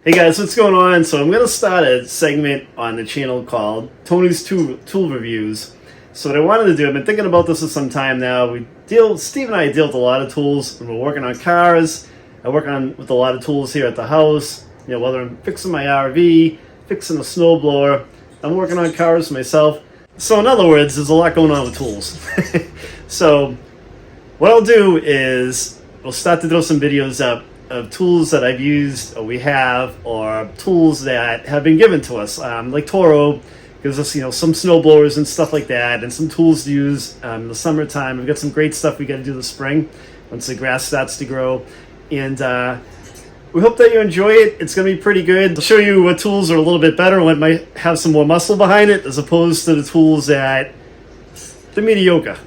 Hey guys, what's going on? So I'm going to start a segment on the channel called Tony's Tool Reviews. So what I wanted to do, I've been thinking about this for some time now. Steve and I deal with a lot of tools when we're working on cars. I work with a lot of tools here at the house. You know, whether I'm fixing my RV, fixing a snowblower, I'm working on cars myself. So in other words, there's a lot going on with tools. So what I'll do is we'll start to throw some videos up of tools that I've used or we have, or tools that have been given to us. Like Toro gives us, some snow blowers and stuff like that, and some tools to use in the summertime. We've got some great stuff we got to do this spring once the grass starts to grow. And we hope that you enjoy it. It's going to be pretty good. I'll show you what tools are a little bit better, what might have some more muscle behind it, as opposed to the tools that they're mediocre.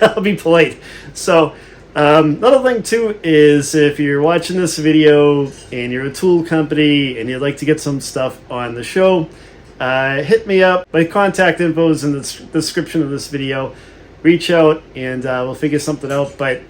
I'll be polite. So another thing too is, if you're watching this video and you're a tool company and you'd like to get some stuff on the show, hit me up. My contact info is in the description of this video. Reach out and we'll figure something out. But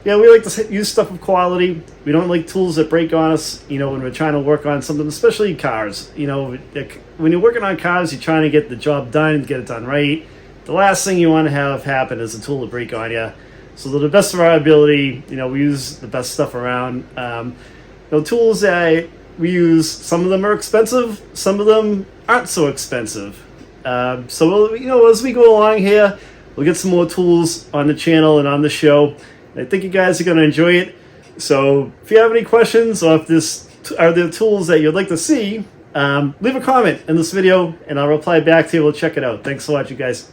yeah, we like to use stuff of quality. We don't like tools that break on us, when we're trying to work on something, especially cars. When you're working on cars, you're trying to get the job done, get it done right. The last thing you want to have happen is a tool to break on you. So to the best of our ability, we use the best stuff around. Tools that we use, some of them are expensive, some of them aren't so expensive. So we'll, as we go along here, we'll get some more tools on the channel and on the show. I think you guys are going to enjoy it. So if you have any questions, or if this are the tools that you'd like to see, leave a comment in this video and I'll reply back to you. We'll check it out. Thanks so much, you guys.